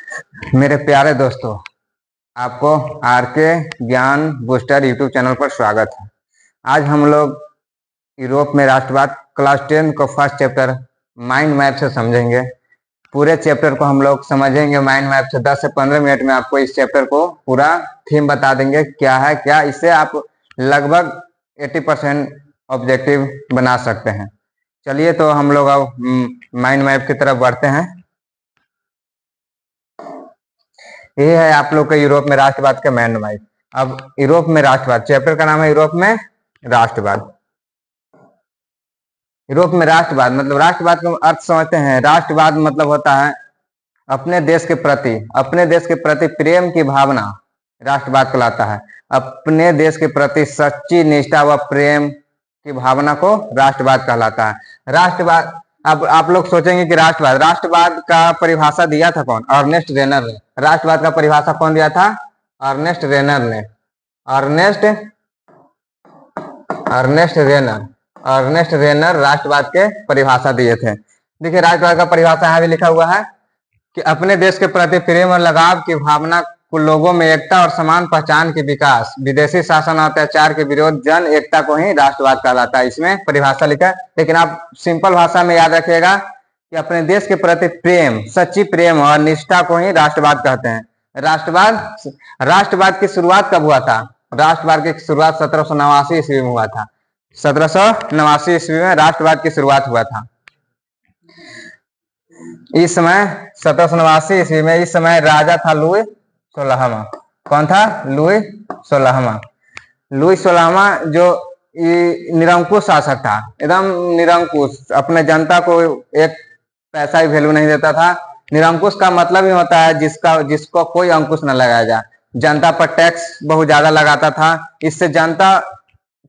मेरे प्यारे दोस्तों, आपको आर के ज्ञान बूस्टर यूट्यूब चैनल पर स्वागत है। आज हम लोग यूरोप में राष्ट्रवाद क्लास 10 को फर्स्ट चैप्टर माइंड मैप से समझेंगे। पूरे चैप्टर को हम लोग समझेंगे माइंड मैप से। 10 से 15 मिनट में आपको इस चैप्टर को पूरा थीम बता देंगे, क्या है क्या। इससे आप लगभग 80% ऑब्जेक्टिव बना सकते हैं। चलिए तो हम लोग अब माइंड मैप की तरफ बढ़ते हैं। ये है आप लोग के यूरोप में राष्ट्रवाद के माइंड मैप। अब यूरोप में राष्ट्रवाद चैप्टर का नाम है यूरोप में राष्ट्रवाद। यूरोप में राष्ट्रवाद मतलब राष्ट्रवाद का अर्थ समझते हैं। राष्ट्रवाद मतलब होता है अपने देश के प्रति प्रेम की भावना राष्ट्रवाद कहलाता है। अपने देश के प्रति सच्ची निष्ठा व प्रेम की भावना को राष्ट्रवाद कहलाता है। राष्ट्रवाद, अब आप लोग सोचेंगे कि राष्ट्रवाद का परिभाषा दिया था कौन? अर्नेस्ट रेनर ने। राष्ट्रवाद का परिभाषा कौन दिया था? अर्नेस्ट रेनर ने। अर्नेस्ट रेनर राष्ट्रवाद के परिभाषा दिए थे। देखिए राष्ट्रवाद का परिभाषा यहाँ भी लिखा हुआ है कि अपने देश के प्रति प्रेम और लगाव की भावना को लोगों में एकता और समान पहचान के विकास, विदेशी शासन और अत्याचार के विरोध, जन एकता को ही राष्ट्रवाद कहलाता है। इसमें परिभाषा लिखा है, लेकिन आप सिंपल भाषा में याद रखिएगा कि अपने देश के प्रति प्रेम, सच्ची प्रेम और निष्ठा को ही राष्ट्रवाद कहते हैं। राष्ट्रवाद की शुरुआत कब हुआ था? राष्ट्रवाद की शुरुआत 1789 ईस्वी में हुआ था। 1789 ईस्वी में राष्ट्रवाद की शुरुआत हुआ था। इस समय 1789 ईस्वी में इस समय राजा था लुई 16वां। कौन था? लुई 16वां। लुई 16वां जो निरंकुश शासक था, एकदम निरंकुश, अपने जनता को एक पैसा ही वैल्यू नहीं देता था। निरंकुश का मतलब ही होता है जिसको कोई अंकुश न लगाया जाए। जनता पर टैक्स बहुत ज्यादा लगाता था। इससे जनता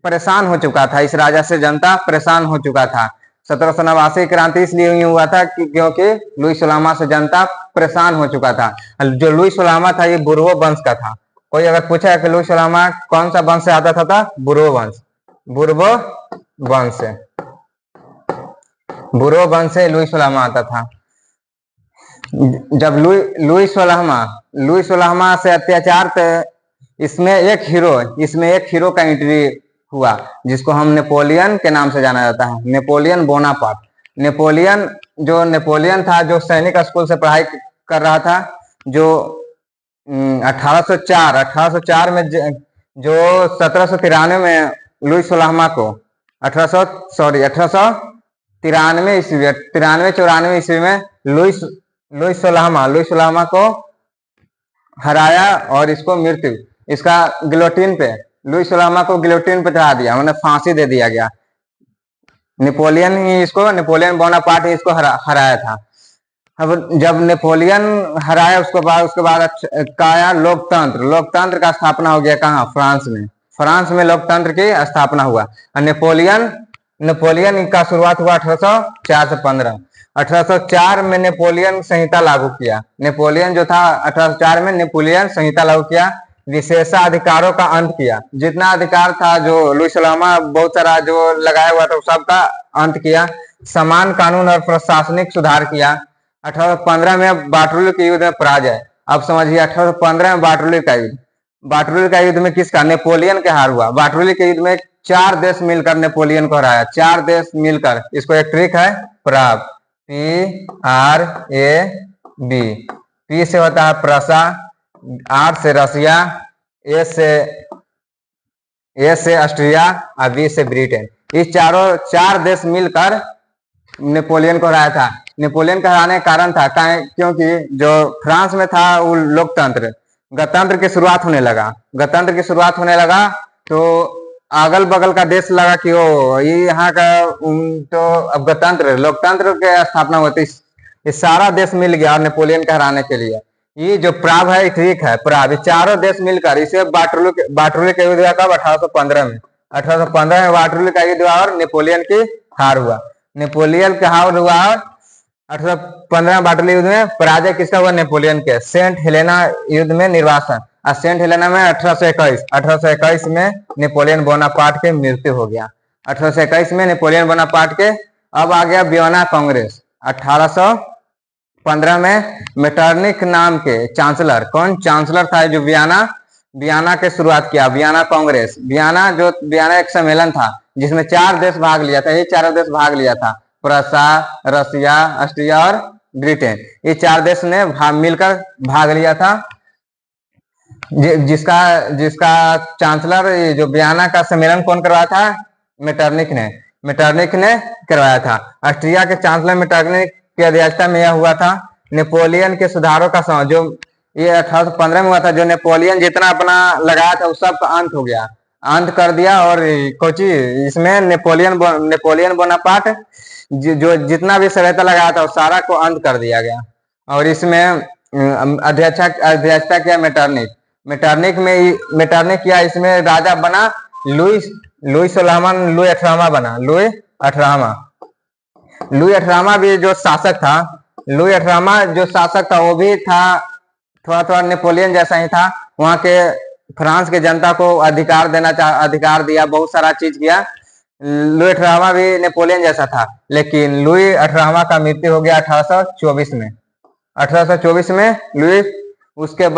परेशान हो चुका था। इस राजा से जनता परेशान हो चुका था। 1789 क्रांति इसलिए हुआ था क्योंकि लुई 16वां से जनता परेशान हो चुका था। जो लुई 16वां था ये बुर्बो वंश का था। कोई अगर पूछा कि लुई 16वां कौन सा वंश से आता था? बुर्बो वंश। बुर्बो वंश से लुई 16वां आता था। जब लुई 16वां से अत्याचार, इसमें एक हीरो का एंट्री हुआ जिसको हम नेपोलियन के नाम से जाना जाता है। Napoleon Bonaparte. नेपोलियन था जो सैनिक स्कूल से पढ़ाई कर रहा था, जो 1804 में जो 1793 में लुई 16वां को 1893 ईस्वी में लुई 16वां को हराया और इसका गिलोटिन पे लुई 16वां को गिलोटिन पे चढ़ा दिया, उन्हें फांसी दे दिया गया। नेपोलियन बोनापार्ट ही इसको हराया था। अब जब नेपोलियन हराया उसके बाद काया लोकतंत्र का स्थापना हो गया। कहाँ? फ्रांस में लोकतंत्र की स्थापना हुआ। नेपोलियन का शुरुआत हुआ 1804 से 15। 1804 में नेपोलियन संहिता लागू किया। नेपोलियन जो था 1804 में नेपोलियन संहिता लागू किया। विशेषाधिकारों का अंत किया। जितना अधिकार था जो लुई 16वां बहुत सारा जो लगाया हुआ था सबका अंत किया। समान कानून और प्रशासनिक सुधार किया। 1815 में वाटरलू के युद्ध में पराजय। अब समझिए 1815 में वाटरलू का युद्ध में किसका? नेपोलियन का हार हुआ। वाटरलू के युद्ध में 4 देश मिलकर नेपोलियन को हराया। 4 देश मिलकर। इसको एक ट्रिक है, प्राग, PRAB। पी से होता है प्रसा, आर से रसिया, ए से ऑस्ट्रिया और बी से ब्रिटेन। इस 4 देश मिलकर नेपोलियन को हराया था। नेपोलियन का हराने का कारण था क्योंकि जो फ्रांस में था वो गणतंत्र की शुरुआत होने लगा तो अगल बगल का देश लगा कि ये यहाँ का तो अब लोकतंत्र के स्थापना होती। ये सारा देश मिल गया और नेपोलियन का हराने के लिए। ये जो प्राग है ठीक है, प्राग, 4 देश मिलकर इसे वाटरलू का युद्ध हुआ। कब? 1815 में। 1815 में वाटरलू का युद्ध हुआ और नेपोलियन की हार हुआ। नेपोलियन का हार हुआ और 1815 वाटरलू युद्ध में पराजय किसका हुआ? नेपोलियन के। सेंट हेलेना युद्ध में निर्वासन। और सेंट हेलेना में 1821 में नेपोलियन बोनापार्ट की मृत्यु हो गया। 1821 में नेपोलियन बोनापार्ट के। अब आ गया वियना कांग्रेस। 15 में मेटरनिक नाम के चांसलर, कौन चांसलर था जो वियना के शुरुआत किया, वियना कांग्रेस, वियना एक सम्मेलन था जिसमें 4 देश भाग लिया था, ये चारों देश भाग लिया था, प्रसा, रसिया, ऑस्ट्रिया और ब्रिटेन, ये 4 देश ने मिलकर भाग लिया था। जिसका जिसका चांसलर जो वियना का सम्मेलन कौन करवाया था, मेटरनिक ने करवाया था। ऑस्ट्रिया के चांसलर मेटरनिक की अध्यक्षता में यह हुआ था। नेपोलियन के सुधारों का समय जो ये 1815 में हुआ था, जो नेपोलियन जितना अपना लगाया था उस सब का अंत हो गया, अंत कर दिया। और कोची इसमें नेपोलियन बोनापार्ट जो जितना भी सहायता लगाया था उस सारा को अंत कर दिया गया। और इसमें अध्यक्षता किया मेटरनिक किया। इसमें राजा बना लुई 16वां, लुई 18वां बना, लुई 18वां भी जो शासक था, लुई 18वां जो शासक था वो भी था थोड़ा नेपोलियन जैसा ही था। वहां के फ्रांस के जनता को अधिकार दिया, बहुत सारा चीज किया। लुई 18वां भी नेपोलियन जैसा था, लेकिन लुई 18वां का मृत्यु हो गया 1824 में। 1824 में लुई, उसके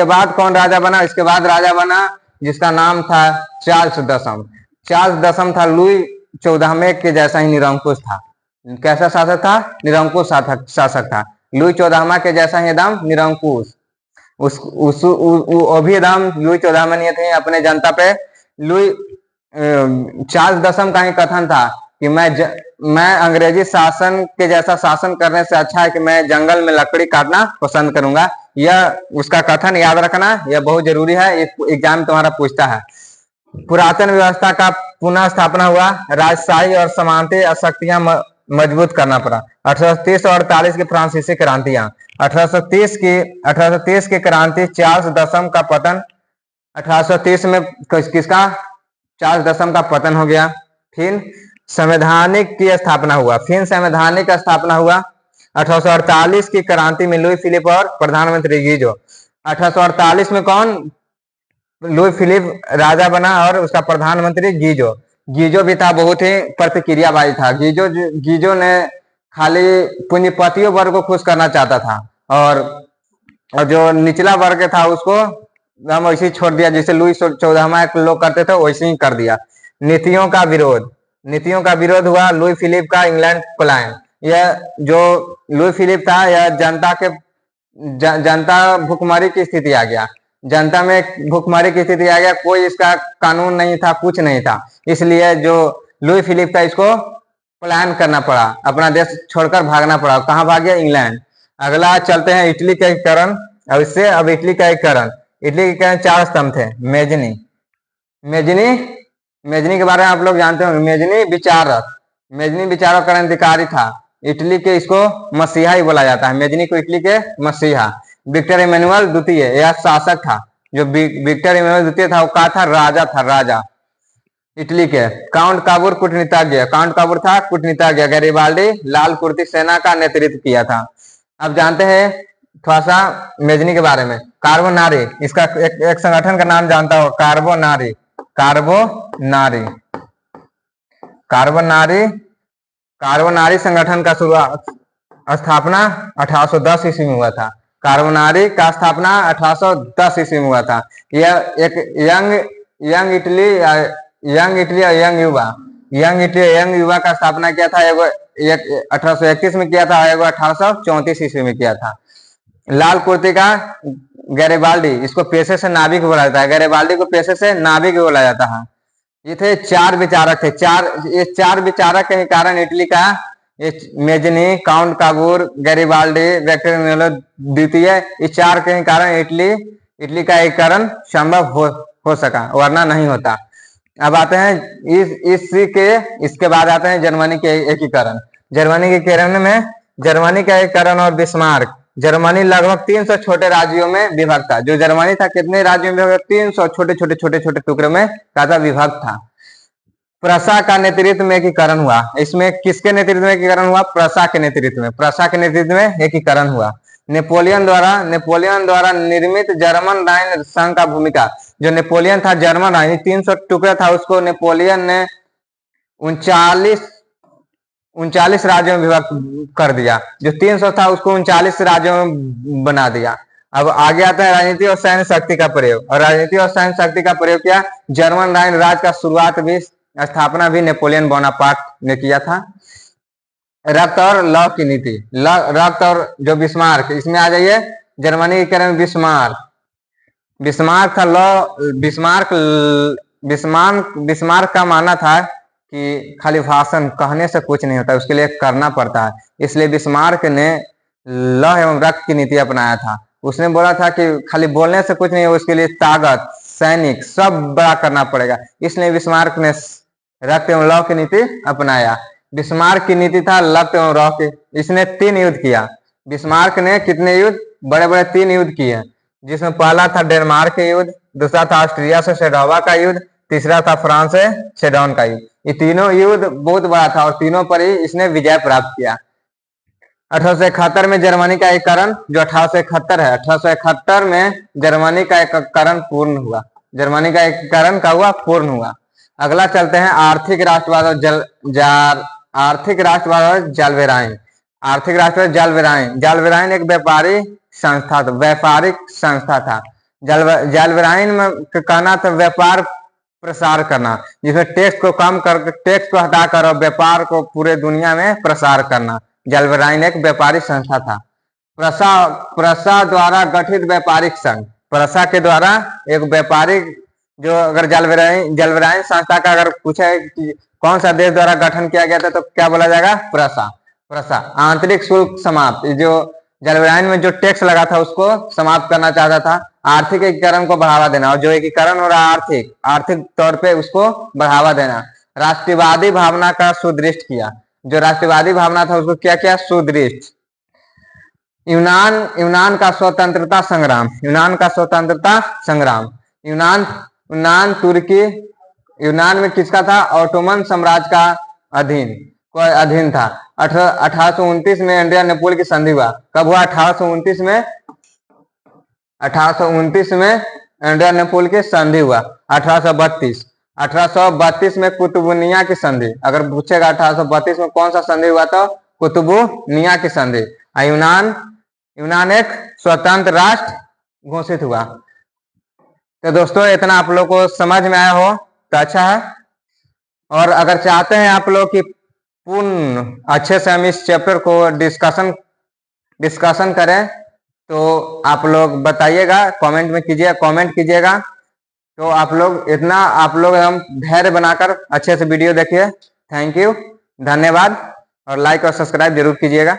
बाद कौन राजा बना, इसके बाद राजा बना जिसका नाम था चार्ल्स दसम था। लुई 14वें के जैसा ही निरंकुश था। कैसा शासक था, निरंकुश शासक था। लुई 14वां के जैसा ही एकदम निरंकुश, वो भी एकदम लुई 14वां नहीं थे अपने जनता पे। चार्ल्स दसम का ही कथन था कि मैं अंग्रेजी शासन के जैसा शासन करने से अच्छा है कि मैं जंगल में लकड़ी काटना पसंद करूंगा। यह उसका कथन याद रखना, यह बहुत जरूरी है, एग्जाम तुम्हारा पूछता है। पुरातन व्यवस्था का पुनः स्थापना हुआ, राजशाही और सामंती शक्तियां मजबूत करना पड़ा। 1830 और 48 की फ्रांसीसी क्रांतियां, 1830 की क्रांति, चार्ल्स दसम का पतन। 1830 में किसका, चार्ल्स दसम का पतन हो गया। फिर संवैधानिक की स्थापना हुआ, 1848 की क्रांति में लुई फिलिप और प्रधानमंत्री गीजो। 1848 में कौन, लुई फिलिप राजा बना और उसका प्रधानमंत्री गीजो भी था, बहुत ही प्रतिक्रियावादी था। गीजो ने खाली पूंजीपतियों वर्ग को खुश करना चाहता था, और जो निचला वर्ग था उसको हम वैसे ही छोड़ दिया, जैसे लुई 14वां लोग करते थे वैसे ही कर दिया। नीतियों का विरोध हुआ, लुई फिलिप का इंग्लैंड पलायन। यह जो लुई फिलिप था, यह जनता भुखमरी की स्थिति आ गया, जनता में भुखमरी की स्थिति आ गया, कोई इसका कानून नहीं था, कुछ नहीं था, इसलिए जो लुई फिलिप था इसको पलायन करना पड़ा, अपना देश छोड़कर भागना पड़ा। कहाँ भाग गया, इंग्लैंड। अगला चलते हैं इटली का एकीकरण। अब इटली का एकीकरण, 4 स्तंभ थे। मेजनी के बारे में आप लोग जानते होंगे। मेजनी विचारक क्रांतिकारी था। इटली के इसको मसीहा ही बोला जाता है, मेजनी को इटली के मसीहा। विक्टर इमैनुअल द्वितीय यह शासक था। जो विक्टर इमैनुअल द्वितीय था वो क्या था, राजा इटली के। काउंट काबूर कूटनीतिज्ञ। गैरिबाल्डी लाल कुर्ती सेना का नेतृत्व किया था। अब जानते हैं थोड़ा सा मेजनी के बारे में। कार्बोनारी, इसका एक संगठन का नाम जानता हो, कार्बोनारी संगठन का स्थापना 1810 ईस्वी में हुआ था। कार्बोनारी का स्थापना 1810 ईस्वी में हुआ था। यह एक यंग इटली और यंग युवा का स्थापना किया था। 1831 में किया था, 1834 ईस्वी में किया था। लाल कुर्ती का गैरिबाल्डी, इसको पेशे से नाविक बोला जाता है, गैरिबाल्डी को पेशे से नाविक बोला जाता है। ये थे 4 विचारक थे। ये 4 विचारक के कारण इटली का Mazzini, count Cavour, Garibaldi, Victor Emmanuel द्वितीय, इस 4 के कारण इटली का एकीकरण संभव हो सका, वरना नहीं होता। अब आते हैं इसके बाद आते हैं जर्मनी के एकीकरण। जर्मनी का एकीकरण और बिस्मार्क। जर्मनी लगभग 300 छोटे राज्यों में विभक्त था। जो जर्मनी था कितने राज्यों में विभक्त, 300 छोटे टुकड़े में विभक्त था। प्रसा का नेतृत्व में एकीकरण हुआ। इसमें किसके नेतृत्व में एकीकरण हुआ, प्रसा के नेतृत्व में एकीकरण हुआ। नेपोलियन द्वारा निर्मित जर्मन राइन संघ का भूमिका। जो नेपोलियन था, जर्मन राइन 300 टुकड़ा था, उसको नेपोलियन ने 39 राज्यों में विभक्त कर दिया। जो 300 था उसको 39 राज्यों में बना दिया। अब आगे आता है राजनीति और सैन्य शक्ति का प्रयोग। और राजनीति और सैन्य शक्ति का प्रयोग किया। जर्मन राइन राज का स्थापना भी नेपोलियन बोनापार्ट ने किया था। रक्त और लौ की नीति, रक्त और जो बिस्मार्क, इसमें आ जाइए जर्मनी के करें बिस्मार्क। बिस्मार्क था लौ, बिस्मार्क का मानना था कि खाली भाषण कहने से कुछ नहीं होता, उसके लिए करना पड़ता है। इसलिए बिस्मार्क ने लौ एवं रक्त की नीति अपनाया था। उसने बोला था कि खाली बोलने से कुछ नहीं हो, उसके लिए ताकत, सैनिक सब बड़ा करना पड़ेगा। इसलिए बिस्मार्क ने रक्त एवं लौ की नीति अपनाया। बिस्मार्क की नीति था रक्त एवं लौ की। इसने 3 युद्ध किया। बिस्मार्क ने कितने युद्ध? बड़े बड़े 3 युद्ध किए, जिसमें पहला था डेनमार्क का युद्ध, दूसरा था ऑस्ट्रिया से सेडोवा का युद्ध, तीसरा था फ्रांस से सेडोन का युद्ध। ये तीनों युद्ध बहुत बड़ा था और तीनों पर ही इसने विजय प्राप्त किया। 1871 में जर्मनी का एकीकरण, जो 1871 है, 1871 में जर्मनी का एकीकरण पूर्ण हुआ। जर्मनी का एकीकरण का हुआ पूर्ण हुआ। अगला चलते हैं आर्थिक राष्ट्रवाद और आर्थिक राष्ट्रवाद और जालवेराइन। आर्थिक राष्ट्रवाद जालवेराइन। जालवेराइन एक व्यापारिक संस्था था। जालवेराइन में कहना था व्यापार प्रसार करना, जिसमें टैक्स को कम कर, टैक्स को हटाकर और व्यापार को पूरे दुनिया में प्रसार करना। जालवेराइन एक व्यापारिक संस्था था। प्रसा द्वारा गठित व्यापारिक संघ। प्रसा के द्वारा एक व्यापारिक, जो अगर जालवेराइन संस्था का अगर पूछे कि कौन सा देश द्वारा गठन किया गया था तो क्या बोला जाएगा? प्रसा। आंतरिक शुल्क समाप्त। जो जालवेराइन में जो टैक्स लगा था उसको समाप्त करना चाहता था। आर्थिक एकीकरण को बढ़ावा देना, और जो एकीकरण हो रहा है आर्थिक तौर पे उसको बढ़ावा देना। राष्ट्रवादी भावना का सुदृढ़ किया। जो राष्ट्रवादी भावना था उसको क्या किया? सुदृढ़। यूनान का स्वतंत्रता संग्राम। यूनान में किसका था? ऑटोमन साम्राज्य का अधीन था। 1829 में एंड्रिया नेपोल की संधि हुआ। कब हुआ? 1829 में। 1829 में एंड्रिया नेपोल की संधि हुआ। 1832 में कुतुबुनिया की संधि। अगर पूछेगा 1832 में कौन सा संधि हुआ तो कुतुबुनिया की संधि। यूनान एक स्वतंत्र राष्ट्र घोषित हुआ। तो दोस्तों इतना आप लोग को समझ में आया हो तो अच्छा है। और अगर चाहते हैं आप लोग कि पूर्ण अच्छे से हम इस चैप्टर को डिस्कशन करें तो आप लोग बताइएगा, कमेंट कीजिएगा। तो आप लोग हम धैर्य बनाकर अच्छे से वीडियो देखिए। थैंक यू, धन्यवाद। और लाइक और सब्सक्राइब जरूर कीजिएगा।